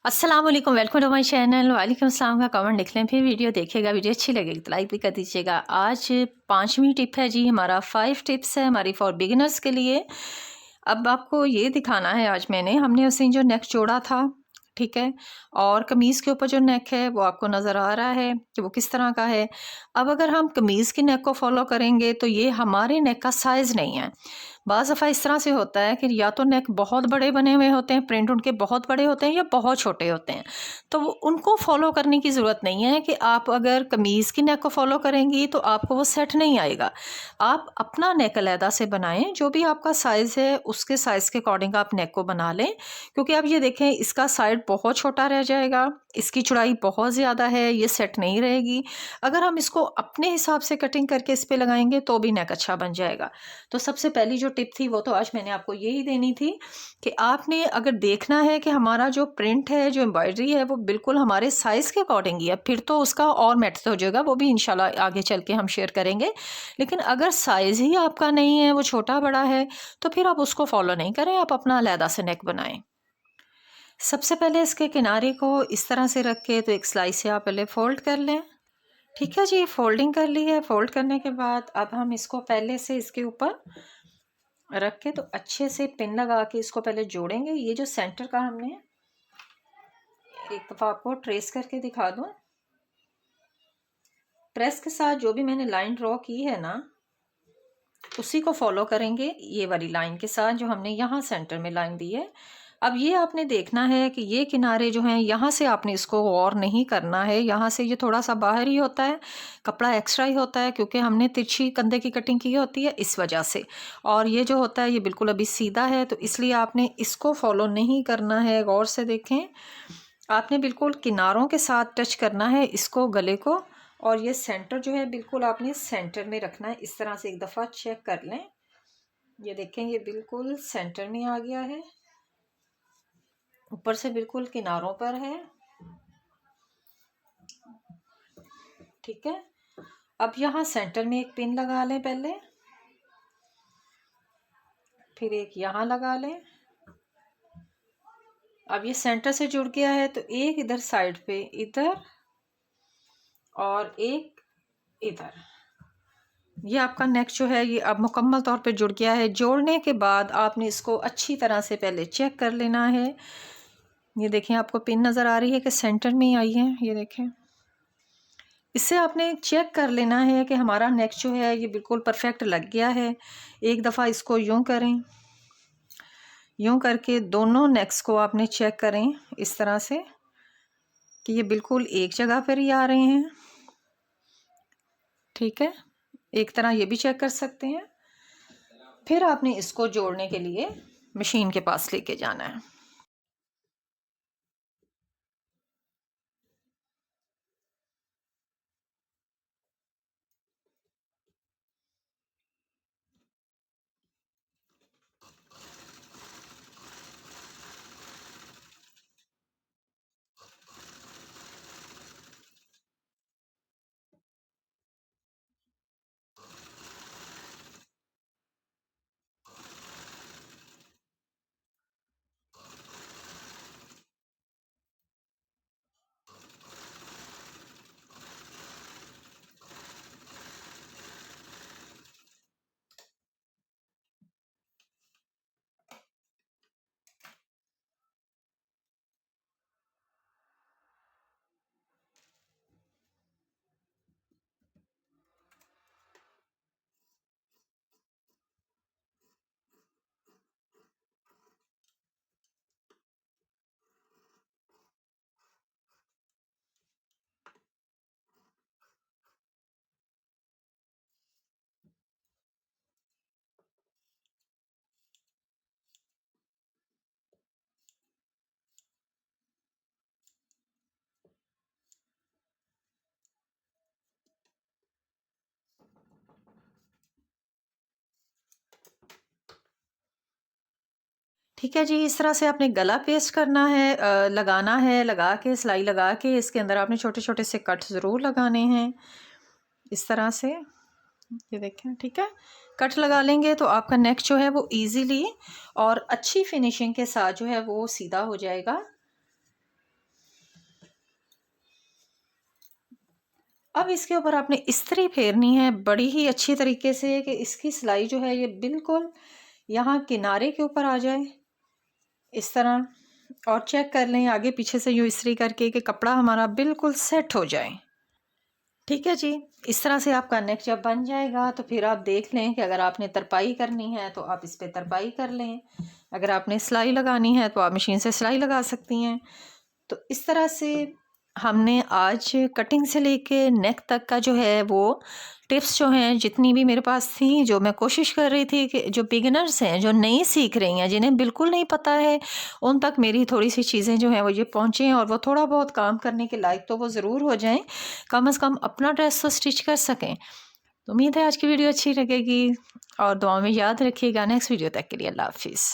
अस्सलाम वालेकुम, welcome to my channel. वालेकुम अस्सलाम का कमेंट लिख लें, फिर वीडियो देखिएगा। वीडियो अच्छी लगेगी तो लाइक भी कर दीजिएगा। आज 5वीं टिप है जी, हमारा 5 टिप्स है हमारी फॉर बिगिनर्स के लिए। अब आपको ये दिखाना है, आज हमने उसे जो नेक जोड़ा था, ठीक है, और कमीज़ के ऊपर जो नेक है वो आपको नज़र आ रहा है कि वो किस तरह का है। अब अगर हम कमीज़ की नेक को फॉलो करेंगे तो ये हमारे नेक का साइज़ नहीं है। बाज़ दफ़ा इस तरह से होता है कि या तो नेक बहुत बड़े बने हुए होते हैं, प्रिंट उनके बहुत बड़े होते हैं या बहुत छोटे होते हैं। तो उनको फॉलो करने की ज़रूरत नहीं है कि आप अगर कमीज़ की नेक को फॉलो करेंगी तो आपको वो सेट नहीं आएगा। आप अपना नेक अलहदा से बनाएं, जो भी आपका साइज़ है उसके साइज़ के अकॉर्डिंग आप नेक को बना लें। क्योंकि आप ये देखें, इसका साइड बहुत छोटा रह जाएगा, इसकी चौड़ाई बहुत ज़्यादा है, ये सेट नहीं रहेगी। अगर हम इसको अपने हिसाब से कटिंग करके इस पे लगाएंगे तो भी नेक अच्छा बन जाएगा। तो सबसे पहली जो टिप थी वो तो आज मैंने आपको यही देनी थी कि आपने अगर देखना है कि हमारा जो प्रिंट है, जो एम्ब्रॉयडरी है, वो बिल्कुल हमारे साइज़ के अकॉर्डिंग ही है, फिर तो उसका और मेथड हो जाएगा, वो भी इंशाल्लाह आगे चल के हम शेयर करेंगे। लेकिन अगर साइज़ ही आपका नहीं है, वो छोटा बड़ा है, तो फिर आप उसको फॉलो नहीं करें, आप अपना अलहदा से नेक बनाएं। सबसे पहले इसके किनारे को इस तरह से रख के तो एक सिलाई से आप पहले फोल्ड कर लें। ठीक है जी, फोल्डिंग कर ली है। फोल्ड करने के बाद अब हम इसको पहले से इसके ऊपर रख के तो अच्छे से पिन लगा के इसको पहले जोड़ेंगे। ये जो सेंटर का हमने, एक दफ़ा आपको ट्रेस करके दिखा दूं, प्रेस के साथ जो भी मैंने लाइन ड्रॉ की है ना, उसी को फॉलो करेंगे, ये वाली लाइन के साथ जो हमने यहाँ सेंटर में लाइन दी है। अब ये आपने देखना है कि ये किनारे जो हैं, यहाँ से आपने इसको और नहीं करना है, यहाँ से ये थोड़ा सा बाहर ही होता है, कपड़ा एक्स्ट्रा ही होता है, क्योंकि हमने तिरछी कंधे की कटिंग की होती है इस वजह से। और ये जो होता है ये बिल्कुल अभी सीधा है, तो इसलिए आपने इसको फॉलो नहीं करना है। गौर से देखें, आपने बिल्कुल किनारों के साथ टच करना है इसको, गले को। और ये सेंटर जो है बिल्कुल आपने सेंटर में रखना है। इस तरह से एक दफ़ा चेक कर लें। ये देखें, ये बिल्कुल सेंटर में आ गया है, ऊपर से बिल्कुल किनारों पर है। ठीक है, अब यहाँ सेंटर में एक पिन लगा लें पहले, फिर एक यहाँ लगा लें। अब ये सेंटर से जुड़ गया है तो एक इधर साइड पे इधर और एक इधर, ये आपका नेक जो है ये अब मुकम्मल तौर पे जुड़ गया है। जोड़ने के बाद आपने इसको अच्छी तरह से पहले चेक कर लेना है। ये देखें, आपको पिन नज़र आ रही है कि सेंटर में ही आई है, ये देखें। इससे आपने चेक कर लेना है कि हमारा नेक जो है ये बिल्कुल परफेक्ट लग गया है। एक दफ़ा इसको यूं करें, यूं करके दोनों नेक्स को आपने चेक करें इस तरह से कि ये बिल्कुल एक जगह पर ही आ रहे हैं। ठीक है, एक तरह ये भी चेक कर सकते हैं। फिर आपने इसको जोड़ने के लिए मशीन के पास लेके जाना है। ठीक है जी, इस तरह से आपने गला पेस्ट करना है, लगाना है। लगा के सिलाई लगा के इसके अंदर आपने छोटे छोटे से कट ज़रूर लगाने हैं इस तरह से। ये देखें, ठीक है, कट लगा लेंगे तो आपका नेक जो है वो इजीली और अच्छी फिनिशिंग के साथ जो है वो सीधा हो जाएगा। अब इसके ऊपर आपने इस्त्री फेरनी है बड़ी ही अच्छी तरीके से कि इसकी सिलाई जो है ये बिल्कुल यहाँ किनारे के ऊपर आ जाए इस तरह। और चेक कर लें आगे पीछे से यूँ इस्त्री करके कि कपड़ा हमारा बिल्कुल सेट हो जाए। ठीक है जी, इस तरह से आपका नेक जब बन जाएगा तो फिर आप देख लें कि अगर आपने तरपाई करनी है तो आप इस पर तरपाई कर लें, अगर आपने सिलाई लगानी है तो आप मशीन से सिलाई लगा सकती हैं। तो इस तरह से हमने आज कटिंग से लेके नेक तक का जो है वो टिप्स जो हैं जितनी भी मेरे पास थी, जो मैं कोशिश कर रही थी कि जो बिगिनर्स हैं, जो नई सीख रही हैं, जिन्हें बिल्कुल नहीं पता है, उन तक मेरी थोड़ी सी चीज़ें जो हैं वो ये पहुँचें और वो थोड़ा बहुत काम करने के लायक तो वो ज़रूर हो जाएं, कम से कम अपना ड्रेस तो स्टिच कर सकें। तो उम्मीद है आज की वीडियो अच्छी लगेगी और दुआ में याद रखिएगा। नेक्स्ट वीडियो तक के लिए अल्लाह हाफिज़।